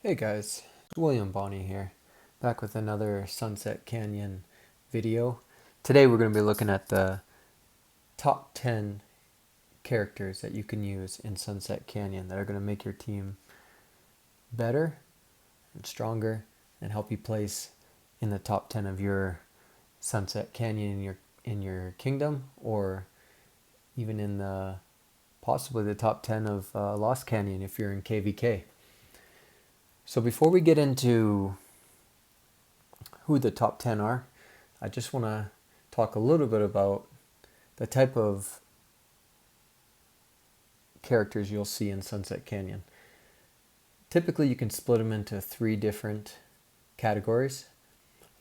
Hey guys, William Bonney here, back with another Sunset Canyon video. Today we're going to be looking at the top 10 characters that you can use in Sunset Canyon that are going to make your team better and stronger and help you place in the top 10 of your Sunset Canyon in your kingdom, or even in the possibly the top 10 of Lost Canyon if you're in KVK. So before we get into who the top 10 are, I just want to talk a little bit about the type of characters you'll see in Sunset Canyon. Typically, you can split them into three different categories.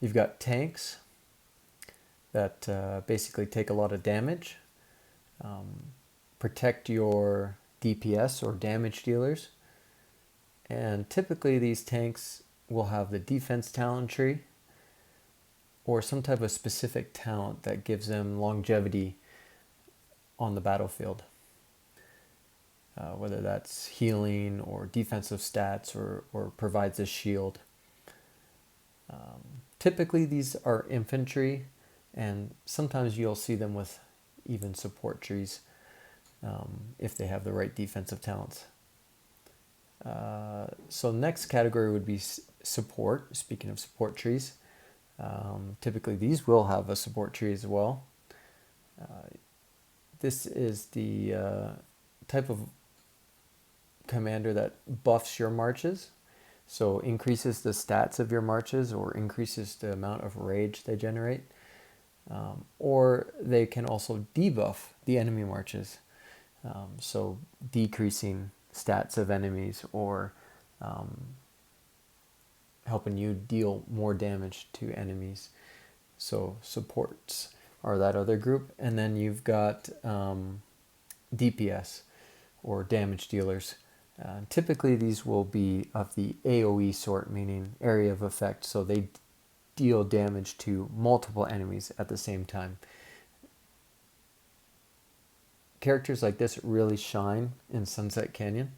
You've got tanks that basically take a lot of damage, protect your DPS or damage dealers, and typically these tanks will have the defense talent tree or some type of specific talent that gives them longevity on the battlefield. Whether that's healing or defensive stats or provides a shield. Typically these are infantry, and sometimes you'll see them with even support trees if they have the right defensive talents. So next category would be support. Speaking of support trees, typically these will have a support tree as well. This is the type of commander that buffs your marches, so increases the stats of your marches or increases the amount of rage they generate, or they can also debuff the enemy marches, so decreasing stats of enemies or helping you deal more damage to enemies. So supports are that other group, and then you've got DPS or damage dealers. Typically these will be of the AoE sort, meaning area of effect, so they deal damage to multiple enemies at the same time. Characters like this really shine in Sunset Canyon.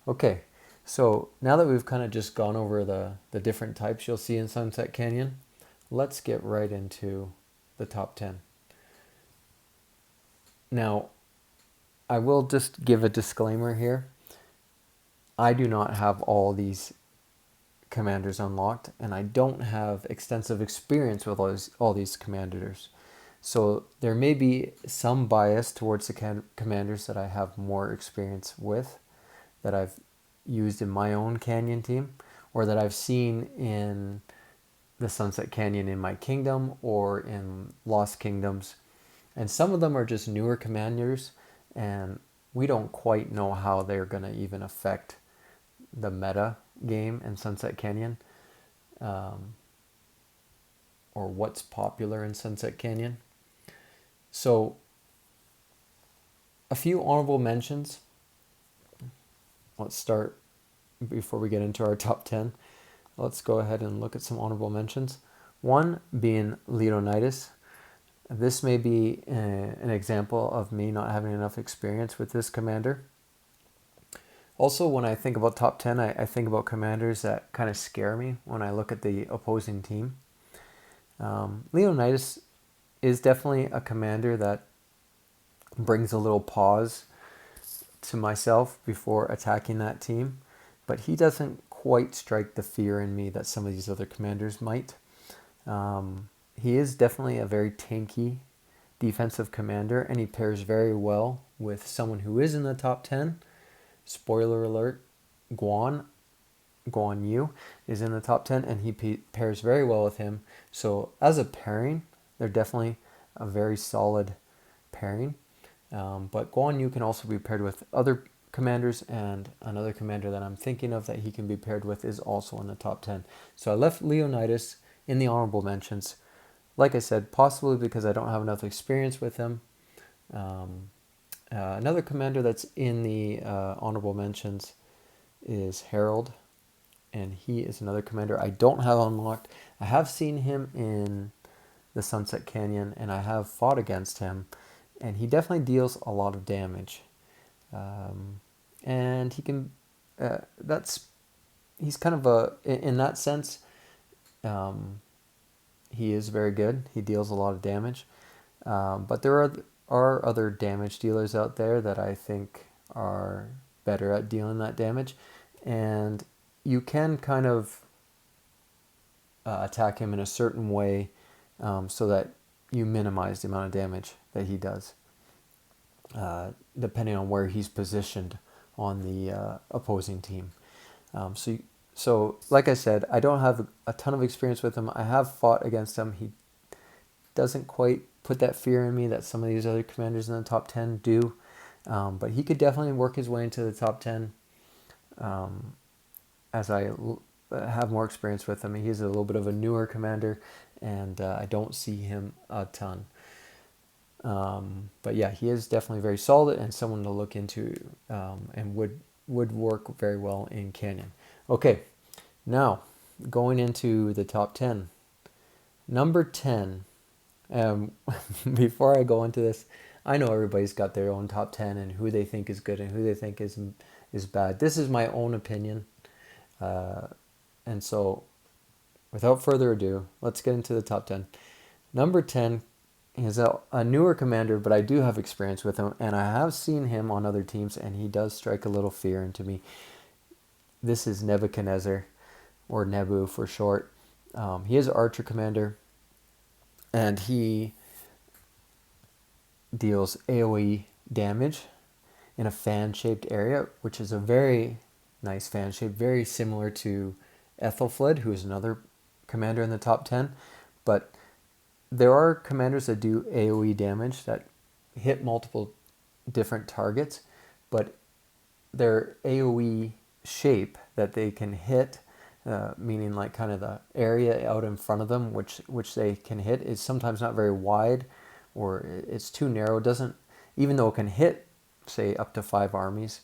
Okay, so now that we've kind of just gone over the different types you'll see in Sunset Canyon, let's get right into the top 10. Now, I will just give a disclaimer here. I do not have all these commanders unlocked, and I don't have extensive experience with all these commanders. So there may be some bias towards the commanders that I have more experience with, that I've used in my own Canyon team, or that I've seen in the Sunset Canyon in my kingdom or in Lost Kingdoms. And some of them are just newer commanders, and we don't quite know how they're going to even affect the meta game in Sunset Canyon, or what's popular in Sunset Canyon. So a few honorable mentions. Let's start before we get into our top 10. Let's go ahead and look at some honorable mentions. One being Leonidas. This may be an example of me not having enough experience with this commander. Also, when I think about top 10, I think about commanders that kind of scare me when I look at the opposing team. Leonidas is definitely a commander that brings a little pause to myself before attacking that team, but he doesn't quite strike the fear in me that some of these other commanders might. He is definitely a very tanky defensive commander, and he pairs very well with someone who is in the top 10. Spoiler alert, Guan Yu is in the top 10, and he pairs very well with him. So as a pairing, they're definitely a very solid pairing. But Guan Yu can also be paired with other commanders, and another commander that I'm thinking of that he can be paired with is also in the top 10. So I left Leonidas in the honorable mentions. Like I said, possibly because I don't have enough experience with him. Another commander that's in the honorable mentions is Harold, and he is another commander I don't have unlocked. I have seen him in the Sunset Canyon, and I have fought against him, and he definitely deals a lot of damage. And he can, that's he's kind of in that sense, um, he is very good. He deals a lot of damage. But there are other damage dealers out there that I think are better at dealing that damage. And you can kind of attack him in a certain way so that you minimize the amount of damage that he does, depending on where he's positioned on the opposing team. So, like I said, I don't have a ton of experience with him. I have fought against him. He doesn't quite put that fear in me that some of these other commanders in the top 10 do. But he could definitely work his way into the top 10 as I have more experience with him. He's a little bit of a newer commander, and I don't see him a ton. But yeah, he is definitely very solid and someone to look into, and would work very well in Canyon. Okay, now going into the top 10. Number 10. Before I go into this, I know everybody's got their own top 10 and who they think is good and who they think is bad. This is my own opinion. And so, without further ado, let's get into the top 10. Number 10 is a newer commander, but I do have experience with him, and I have seen him on other teams, and he does strike a little fear into me. This is Nebuchadnezzar, or Nebu for short. He is an archer commander, and he deals AoE damage in a fan-shaped area, which is a very nice fan shape, very similar to Ethelfled, who is another commander in the top 10. But there are commanders that do AoE damage that hit multiple different targets, but their AoE shape that they can hit, meaning like kind of the area out in front of them, which they can hit, is sometimes not very wide, or it's too narrow. It doesn't, even though it can hit, say, up to 5 armies,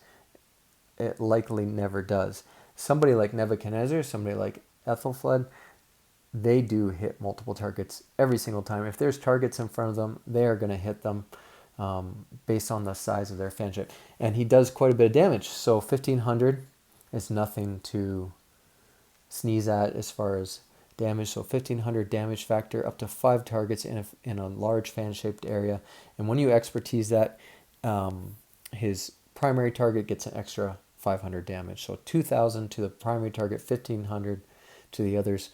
it likely never does. Somebody like Nebuchadnezzar, somebody like Ethelfled, they do hit multiple targets every single time. If there's targets in front of them, they are going to hit them based on the size of their fan shape. And he does quite a bit of damage. So 1500 is nothing to sneeze at as far as damage. So 1500 damage factor, up to 5 targets in a large fan-shaped area. And when you expertise that, his primary target gets an extra 500 damage. So 2000 to the primary target, 1500 to the others.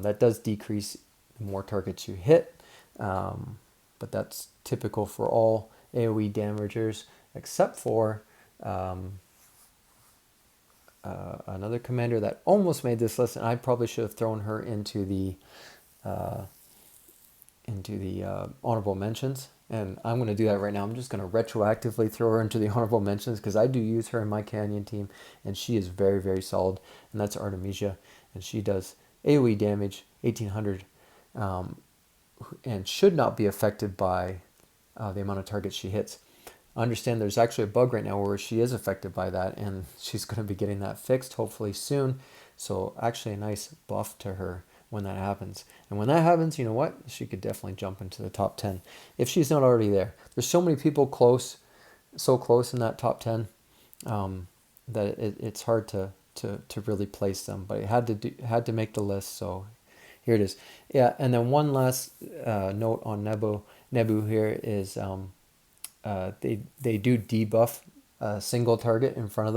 That does decrease the more targets you hit, but that's typical for all AoE damagers, except for another commander that almost made this list, and I probably should have thrown her into the honorable mentions. And I'm going to do that right now. I'm just going to retroactively throw her into the honorable mentions because I do use her in my Canyon team, and she is very, very solid. And that's Artemisia, and she does AoE damage, 1800, and should not be affected by the amount of targets she hits. I understand there's actually a bug right now where she is affected by that, and she's going to be getting that fixed hopefully soon. So actually a nice buff to her when that happens. And when that happens, you know what? She could definitely jump into the top 10 if she's not already there. There's so many people so close in that top 10 that it's hard to really place them. But it had to make the list, so here it is. Yeah, and then one last note on Nebu here is they do debuff a single target in front of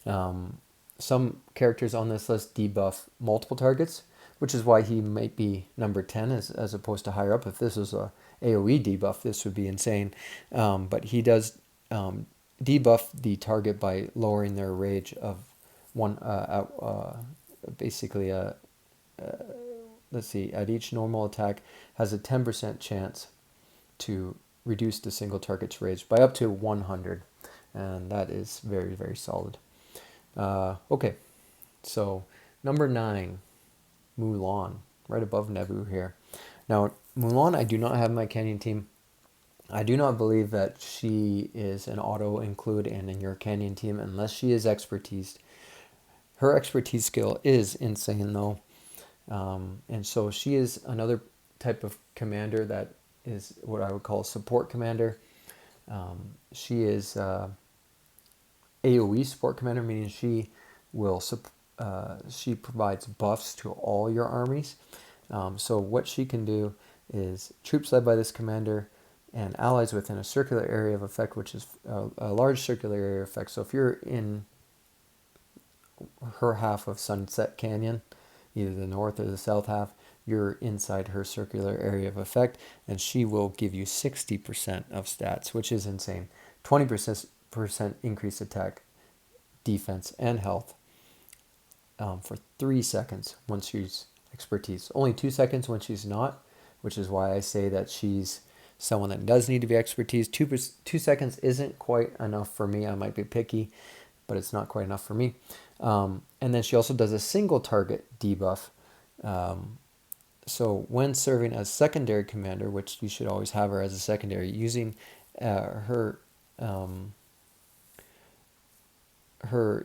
them. Some characters on this list debuff multiple targets, which is why he might be number 10 as opposed to higher up. If this was a AoE debuff, this would be insane. But he does debuff the target by lowering their rage of one, basically let's see, at each normal attack has a 10% chance to reduce the single target's rage by up to 100, and that is very, very solid. Okay, so number 9, Mulan, right above Nebu here. Now, Mulan, I do not have my Canyon team. I do not believe that she is an auto include in your Canyon team unless she is expertise. Her expertise skill is insane though. And so she is another type of commander that is what I would call a support commander. She is AoE support commander, meaning she will she provides buffs to all your armies. So what she can do is troops led by this commander and allies within a circular area of effect, which is a large circular area of effect. So if you're in her half of Sunset Canyon, either the north or the south half, you're inside her circular area of effect, and she will give you 60% of stats, which is insane. 20% increased attack, defense, and health for 3 seconds once she's expertise. Only 2 seconds when she's not, which is why I say that she's someone that does need to be expertise. 2 seconds isn't quite enough for me. I might be picky, but it's not quite enough for me. And then she also does a single target debuff. So when serving as secondary commander, which you should always have her as a secondary, using her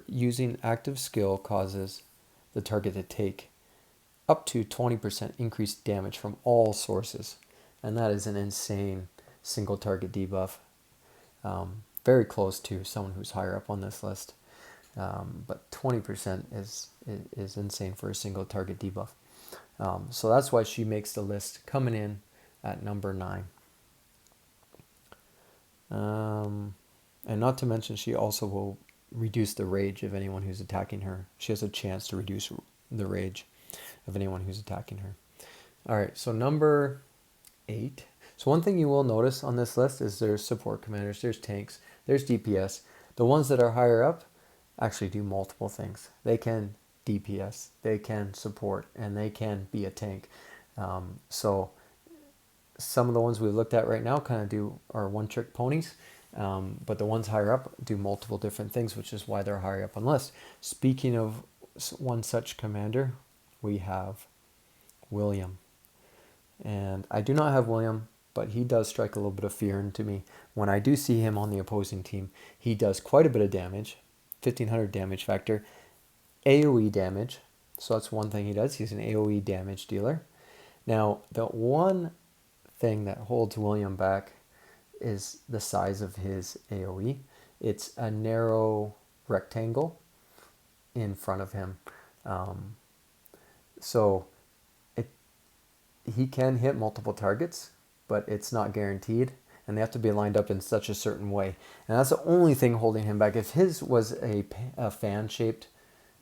using active skill causes the target to take up to 20% increased damage from all sources. And that is an insane single target debuff. Very close to someone who's higher up on this list. But 20% is insane for a single target debuff. So that's why she makes the list coming in at number 9. And not to mention, she also will reduce the rage of anyone who's attacking her. She has a chance to reduce the rage of anyone who's attacking her. All right, so number 8. So one thing you will notice on this list is there's support commanders, there's tanks, there's DPS. The ones that are higher up actually do multiple things. They can DPS, they can support, and they can be a tank. So some of the ones we've looked at right now kind of are one-trick ponies, but the ones higher up do multiple different things, which is why they're higher up on the list. Speaking of one such commander, we have William. And I do not have William, but he does strike a little bit of fear into me. When I do see him on the opposing team, he does quite a bit of damage, 1500 damage factor, AoE damage. So that's one thing he does. He's an AoE damage dealer. Now, the one thing that holds William back is the size of his AoE. It's a narrow rectangle in front of him. So he can hit multiple targets, but it's not guaranteed, and they have to be lined up in such a certain way. And that's the only thing holding him back. If his was a fan-shaped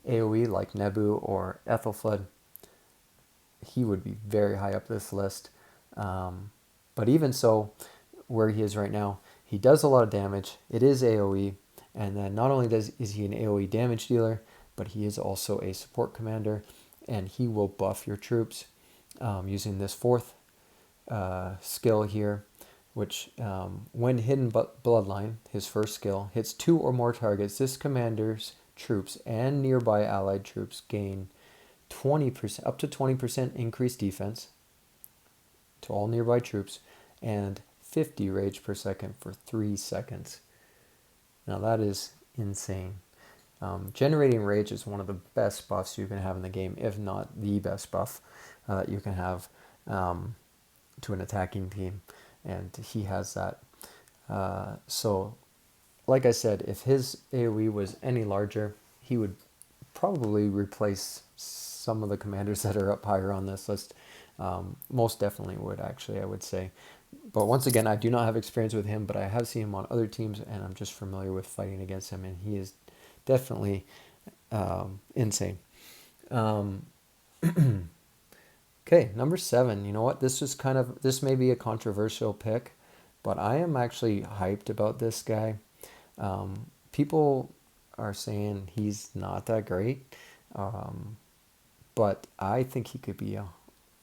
AoE like Nebu or Ethelfled, he would be very high up this list. But even so, where he is right now, he does a lot of damage. It is AoE, and then not only is he an AoE damage dealer, but he is also a support commander, and he will buff your troops using this 4th skill here, which when Hidden Bloodline, his first skill, hits 2 or more targets, this commander's troops and nearby allied troops gain 20%, up to 20% increased defense to all nearby troops, and 50 rage per second for 3 seconds. Now that is insane. Generating rage is one of the best buffs you can have in the game, if not the best buff that you can have to an attacking team, and he has that. So, like I said, if his AoE was any larger, he would probably replace some of the commanders that are up higher on this list. Most definitely would, actually, I would say. But once again, I do not have experience with him, but I have seen him on other teams, and I'm just familiar with fighting against him, and he is definitely insane. Okay, number 7. You know what? This may be a controversial pick, but I am actually hyped about this guy. People are saying he's not that great, but I think he could be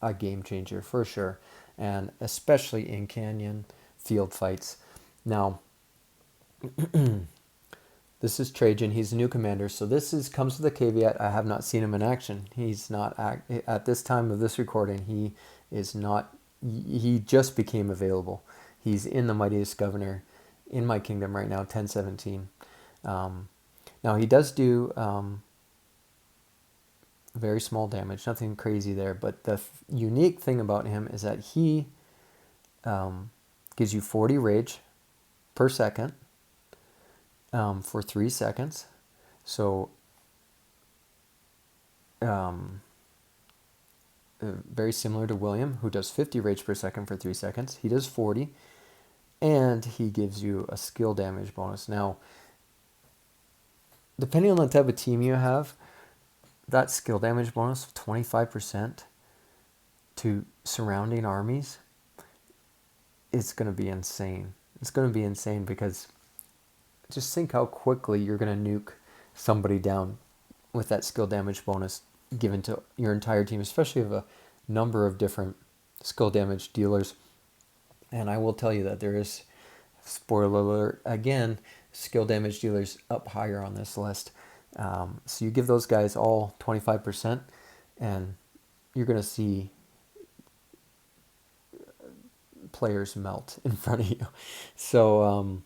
a game changer for sure, and especially in Canyon field fights. Now, this is Trajan. He's a new commander, so comes with a caveat. I have not seen him in action. He's not at this time of this recording. He is not. He just became available. He's in the Mightiest Governor in my kingdom right now, 1017. Now he does do very small damage, nothing crazy there. But the unique thing about him is that he gives you 40 rage per second. For 3 seconds. So um, very similar to William, who does 50 rage per second for 3 seconds. He does 40, and he gives you a skill damage bonus. Now, depending on the type of team you have, that skill damage bonus of 25% to surrounding armies is going to be insane. It's going to be insane because just think how quickly you're going to nuke somebody down with that skill damage bonus given to your entire team, especially of a number of different skill damage dealers. And I will tell you that there is, spoiler alert, again, skill damage dealers up higher on this list. So you give those guys all 25%, and you're going to see players melt in front of you. So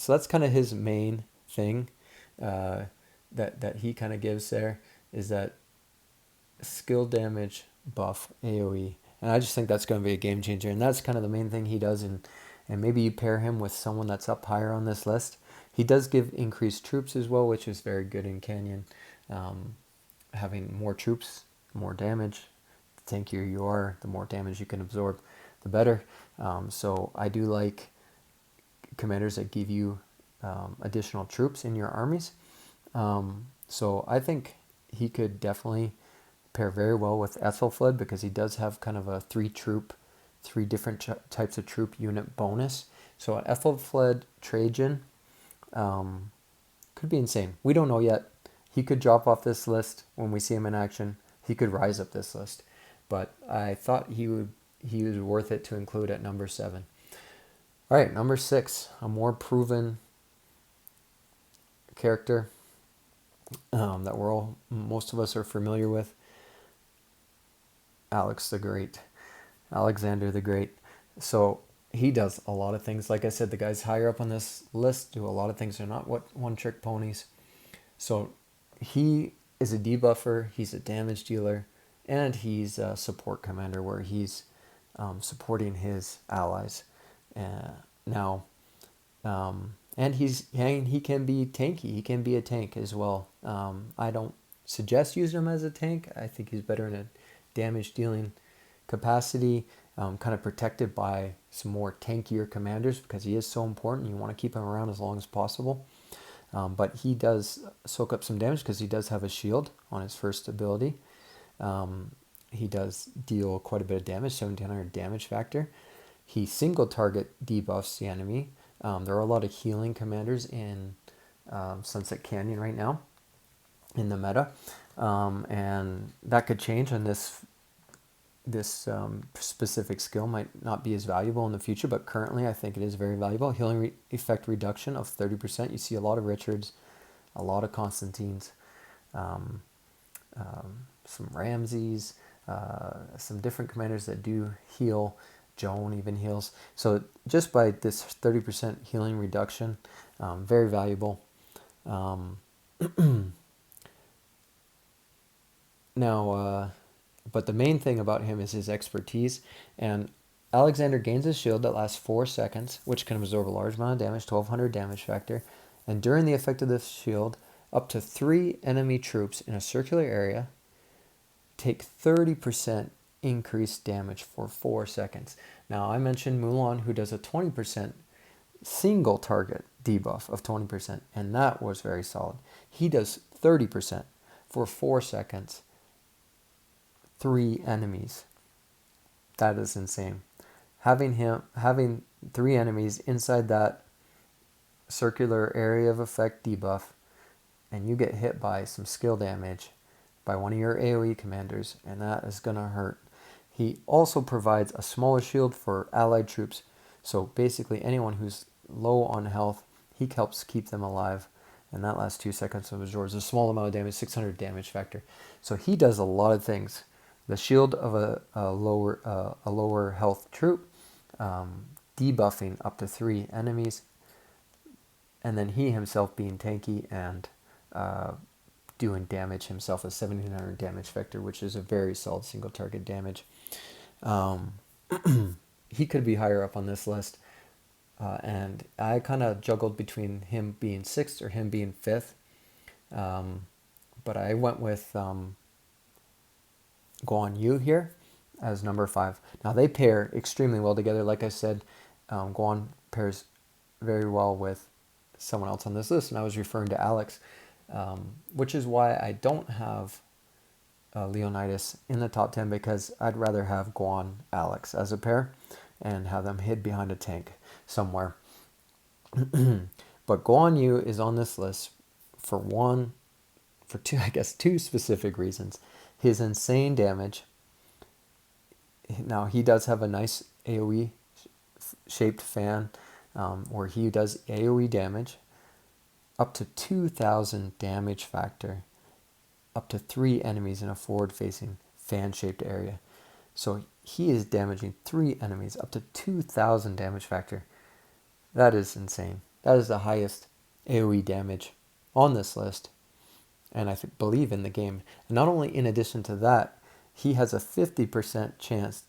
that's kind of his main thing that he kind of gives there, is that skill damage buff AoE. And I just think that's going to be a game changer. And that's kind of the main thing he does. And maybe you pair him with someone that's up higher on this list. He does give increased troops as well, which is very good in Canyon. Having more troops, more damage. The tankier you are, the more damage you can absorb, the better. So I do like commanders that give you additional troops in your armies. So I think he could definitely pair very well with Ethelfled, because he does have kind of a three different types of troop unit bonus. So Ethelfled Trajan could be insane. We don't know yet. He could drop off this list when we see him in action. He could rise up this list, but I thought he was worth it to include at number 7. All right, number 6, a more proven character that most of us are familiar with. Alexander the Great. So he does a lot of things. Like I said, the guys higher up on this list do a lot of things. They're not one-trick ponies. So he is a debuffer, he's a damage dealer, and he's a support commander where he's supporting his allies. And he can be tanky. He can be a tank as well. I don't suggest using him as a tank. I think he's better in a damage dealing capacity, kind of protected by some more tankier commanders, because he is so important. You want to keep him around as long as possible. But he does soak up some damage because he does have a shield on his first ability. He does deal quite a bit of damage, 1700 damage factor. He single target debuffs the enemy. There are a lot of healing commanders in Sunset Canyon right now in the meta, and that could change, and this specific skill might not be as valuable in the future, but currently I think it is very valuable. Healing effect reduction of 30%. You see a lot of Richards, a lot of Constantines, some Ramses, some different commanders that do heal. Joan even heals. So just by this 30% healing reduction, very valuable. Now, but the main thing about him is his expertise. And Alexander gains a shield that lasts 4 seconds, which can absorb a large amount of damage, 1200 damage factor. And during the effect of this shield, up to 3 enemy troops in a circular area take 30% increased damage for 4 seconds. Now, I mentioned Mulan, who does a 20% single target debuff of 20%, and that was very solid. He does 30% for 4 seconds, 3 enemies. That is insane. Having 3 enemies inside that circular area of effect debuff, and you get hit by some skill damage by one of your AoE commanders, and that is going to hurt. He also provides a smaller shield for allied troops, so basically anyone who's low on health, he helps keep them alive, and that last 2 seconds of absorbs a small amount of damage, 600 damage factor. So he does a lot of things. The shield of a lower health troop, debuffing up to 3 enemies, and then he himself being tanky and doing damage himself, a 1700 damage factor, which is a very solid single target damage. He could be higher up on this list, and I kind of juggled between him being 6th or him being 5th, but I went with Guan Yu here as number 5. Now they pair extremely well together. Like I said, Guan pairs very well with someone else on this list, and I was referring to Alex, which is why I don't have Leonidas in the top 10, because I'd rather have Guan Alex as a pair and have them hid behind a tank somewhere. But Guan Yu is on this list for two, I guess, two specific reasons. His insane damage. Now, he does have a nice AoE shaped fan where he does AoE damage, up to 2,000 damage factor, up to 3 enemies in a forward-facing fan-shaped area. So he is damaging 3 enemies, up to 2,000 damage factor. That is insane. That is the highest AoE damage on this list, and I believe in the game. And not only in addition to that, he has a 50% chance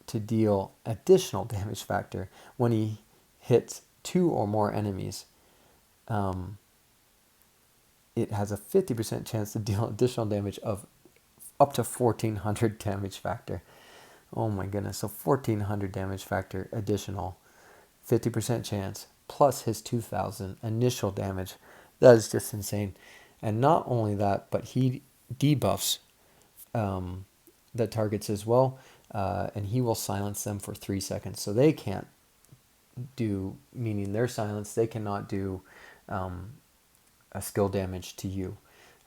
to deal additional damage factor when he hits 2 or more enemies. It has a 50% chance to deal additional damage of up to 1,400 damage factor. Oh my goodness, so 1,400 damage factor additional, 50% chance, plus his 2,000 initial damage. That is just insane. And not only that, but he debuffs the targets as well, and he will silence them for 3 seconds. So they can't do, meaning they're silenced, they cannot do a skill damage to you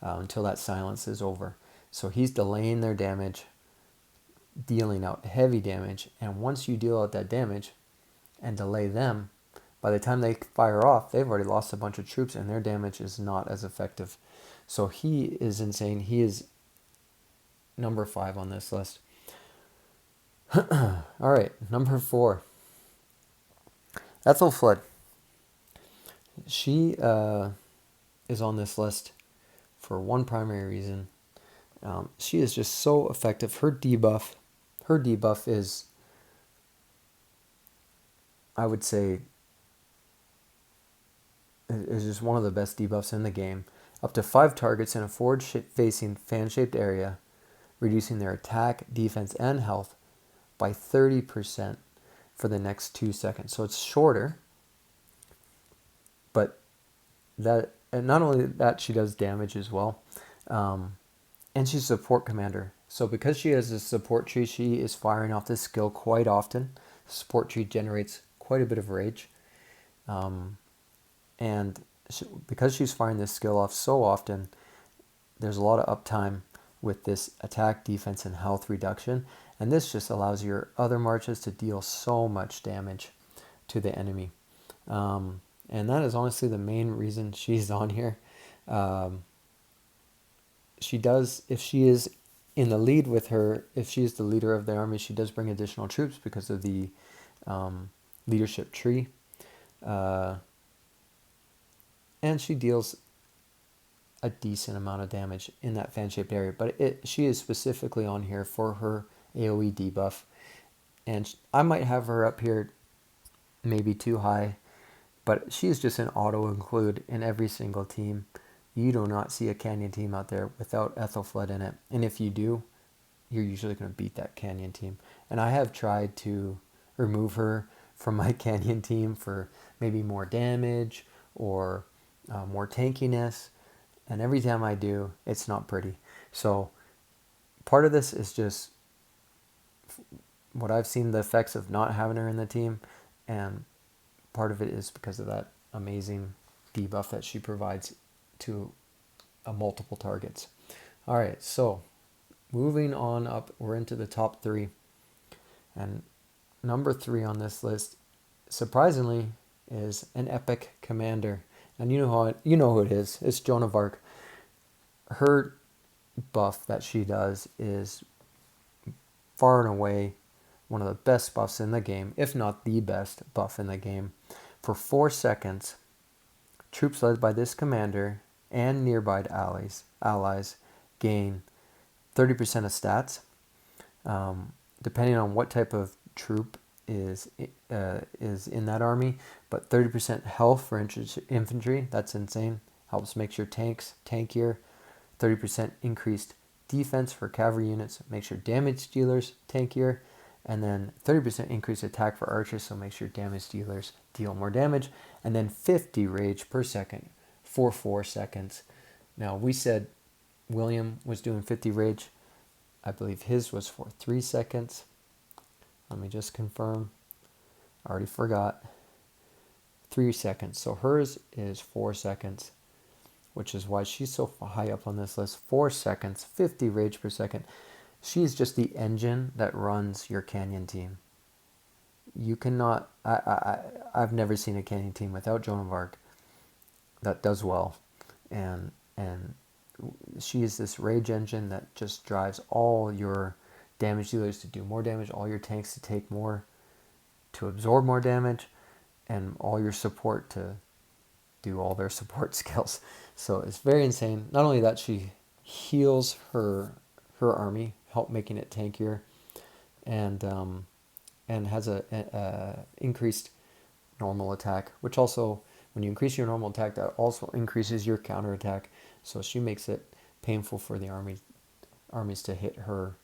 until that silence is over. So he's delaying their damage, dealing out heavy damage, and once you deal out that damage and delay them, by the time they fire off, they've already lost a bunch of troops and their damage is not as effective. So he is insane. He is number 5 on this list. All right, number 4. Ethelflaed. She is on this list for one primary reason. She is just so effective. Her debuff is, I would say, is just one of the best debuffs in the game. Up to 5 targets in a forward-facing fan-shaped area, reducing their attack, defense, and health by 30% for the next 2 seconds. So it's shorter, but and not only that, she does damage as well. And she's a support commander. So because she has a support tree, she is firing off this skill quite often. The support tree generates quite a bit of rage. And because she's firing this skill off so often, there's a lot of uptime with this attack, defense, and health reduction. And this just allows your other marches to deal so much damage to the enemy. And that is honestly the main reason she's on here. She does, if she is in the lead with her, if she is the leader of the army, she does bring additional troops because of the leadership tree. And she deals a decent amount of damage in that fan-shaped area. But she is specifically on here for her AoE debuff. And I might have her up here maybe too high, but she is just an auto-include in every single team. You do not see a Canyon team out there without Ethelflaed in it. And if you do, you're usually going to beat that Canyon team. And I have tried to remove her from my Canyon team for maybe more damage or more tankiness. And every time I do, it's not pretty. So part of this is just what I've seen, the effects of not having her in the team. And part of it is because of that amazing debuff that she provides to multiple targets. All right, so moving on up, we're into the top 3. And number 3 on this list, surprisingly, is an epic commander. And you know who it is. It's Joan of Arc. Her buff that she does is far and away one of the best buffs in the game, if not the best buff in the game. For 4 seconds, troops led by this commander and nearby allies gain 30% of stats. Depending on what type of troop is in that army, but 30% health for infantry. That's insane. Helps make your tanks tankier. 30% increased defense for cavalry units, makes your damage dealers tankier, and then 30% increase attack for archers, so makes your damage dealers deal more damage, and then 50 rage per second for 4 seconds. Now, we said William was doing 50 rage. I believe his was for 3 seconds. Let me just confirm. I already forgot. 3 seconds. So hers is 4 seconds, which is why she's so high up on this list. 4 seconds, 50 rage per second. She's just the engine that runs your Canyon team. You cannot... I've never seen a Canyon team without Joan of Arc that does well. And she is this rage engine that just drives all your damage dealers to do more damage, all your tanks to take more, to absorb more damage, and all your support to do all their support skills. So it's very insane. Not only that, she heals her army, help making it tankier, and has a increased normal attack, which also, when you increase your normal attack, that also increases your counterattack. So she makes it painful for the armies to hit her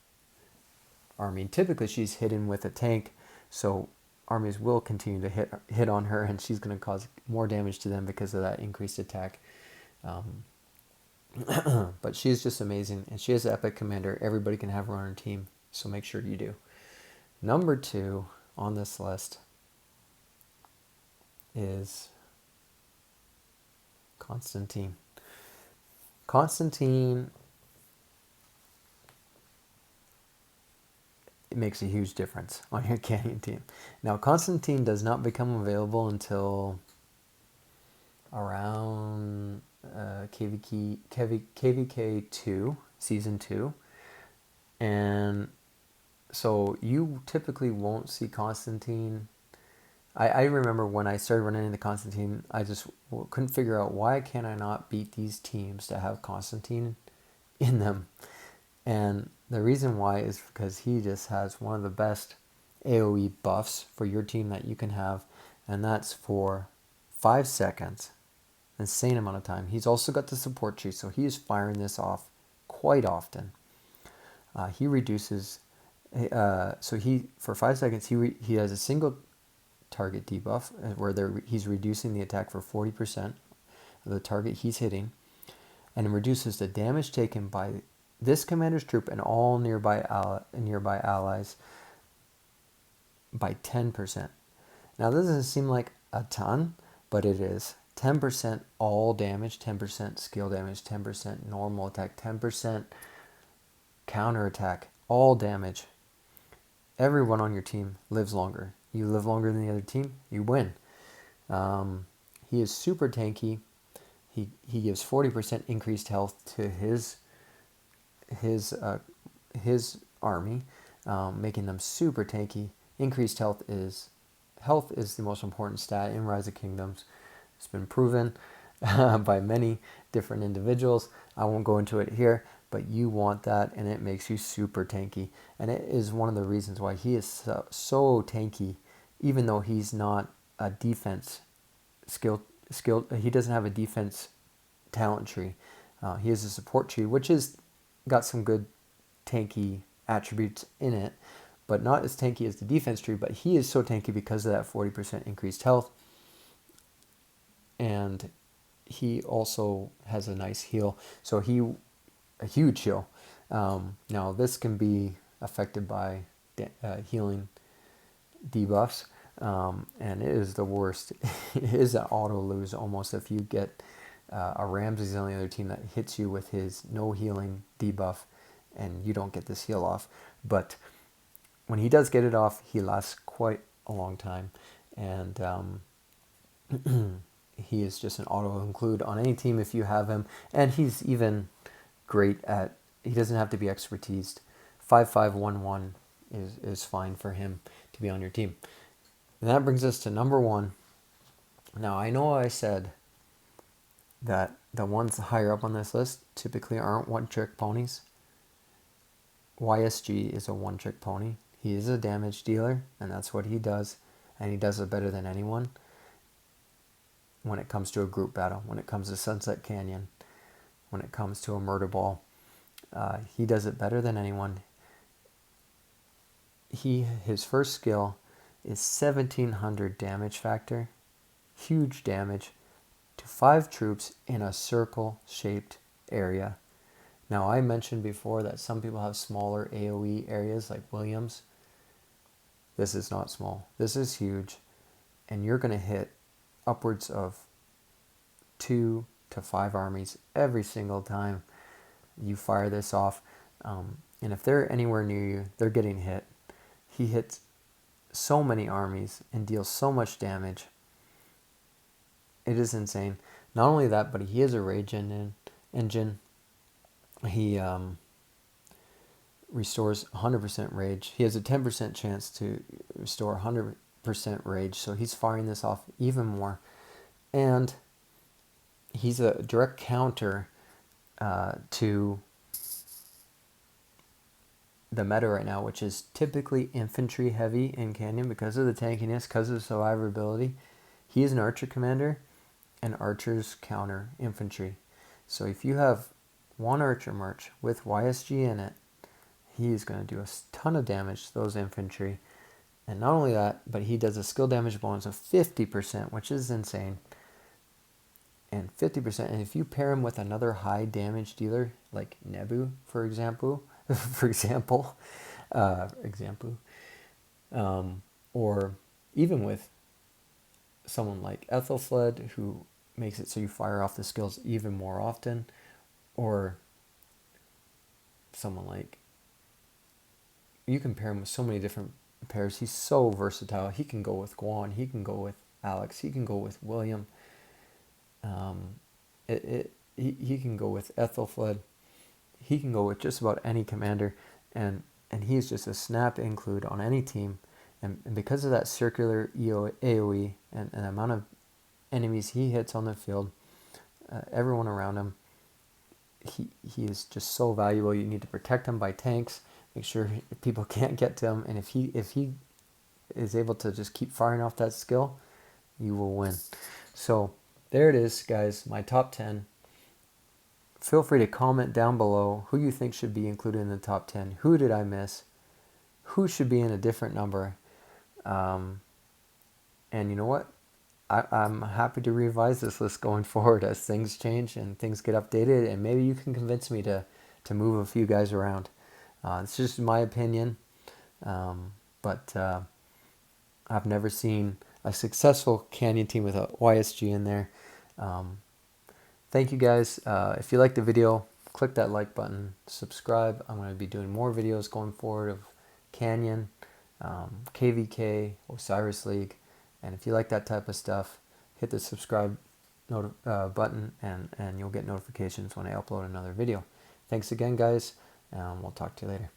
army. Typically, she's hidden with a tank, so armies will continue to hit on her, and she's going to cause more damage to them because of that increased attack. But she's just amazing, and she is an epic commander. Everybody can have her on her team, so make sure you do. Number 2 on this list is Constantine. Constantine, it makes a huge difference on your Canyon team. Now, Constantine does not become available until around KVK 2, Season 2. And so you typically won't see Constantine. I remember when I started running into Constantine, I just couldn't figure out, why can I not beat these teams that have Constantine in them? And the reason why is because he just has one of the best AoE buffs for your team that you can have, and that's for 5 seconds. Insane amount of time. He's also got the support tree, so he is firing this off quite often. He reduces, for 5 seconds, he has a single target debuff where he's reducing the attack for 40% of the target he's hitting, and reduces the damage taken by this commander's troop and all nearby allies by 10%. Now, this doesn't seem like a ton, but it is. 10% all damage, 10% skill damage, 10% normal attack, 10% counterattack, all damage. Everyone on your team lives longer. You live longer than the other team, you win. He is super tanky. He gives 40% increased health to his army, making them super tanky. Increased health is the most important stat in Rise of Kingdoms. It's been proven by many different individuals. I won't go into it here, but you want that, and it makes you super tanky. And it is one of the reasons why he is so tanky, even though he's not a defense skilled. He doesn't have a defense talent tree. He has a support tree, which has got some good tanky attributes in it, but not as tanky as the defense tree. But he is so tanky because of that 40% increased health. And he also has a nice heal. So a huge heal. Now, this can be affected by healing debuffs. And it is the worst. It is an auto lose almost if you get a Ramses on the other team that hits you with his no healing debuff and you don't get this heal off. But when he does get it off, he lasts quite a long time. And he is just an auto include on any team if you have him. And he's even great at, he doesn't have to be expertised. 5-5-1-1 is fine for him to be on your team. And that brings us to number 1. Now, I know I said that the ones higher up on this list typically aren't one-trick ponies. YSG is a one-trick pony. He is a damage dealer, and that's what he does. And he does it better than anyone when it comes to a group battle, when it comes to Sunset Canyon, when it comes to a murder ball. He does it better than anyone. His first skill is 1700 damage factor, huge damage to 5 troops in a circle-shaped area. Now, I mentioned before that some people have smaller AoE areas like Williams. This is not small. This is huge, and you're going to hit upwards of 2 to 5 armies every single time you fire this off. And if they're anywhere near you, they're getting hit. He hits so many armies and deals so much damage. It is insane. Not only that, but he is a rage engine. He restores 100% rage. He has a 10% chance to restore 100% rage, so he's firing this off even more. And he's a direct counter to the meta right now, which is typically infantry heavy in Canyon because of the tankiness, because of the survivability. He is an archer commander, and archers counter infantry. So if you have one archer march with YSG in it, he's going to do a ton of damage to those infantry. And not only that, but he does a skill damage bonus of 50%, which is insane. And 50%, and if you pair him with another high damage dealer like Nebu, for example, or even with someone like Ethelfled, who makes it so you fire off the skills even more often, or someone like, you can pair him with so many different pairs. He's so versatile. He can go with Guan, he can go with Alex, he can go with William. He can go with Ethelfled. He can go with just about any commander, and he's just a snap include on any team. And because of that circular AoE and the amount of enemies he hits on the field, everyone around him, he is just so valuable. You need to protect him by tanks, make sure people can't get to him, and if he is able to just keep firing off that skill, you will win. So there it is, guys, my top 10. Feel free to comment down below who you think should be included in the top 10. Who did I miss? Who should be in a different number? And you know what? I'm happy to revise this list going forward as things change and things get updated, and maybe you can convince me to move a few guys around. It's just my opinion, but I've never seen a successful Canyon team with a YSG in there. Thank you guys. If you liked the video, click that like button, subscribe. I'm going to be doing more videos going forward of Canyon, KVK, Osiris League, and if you like that type of stuff, hit the subscribe button and you'll get notifications when I upload another video. Thanks again, guys, and we'll talk to you later.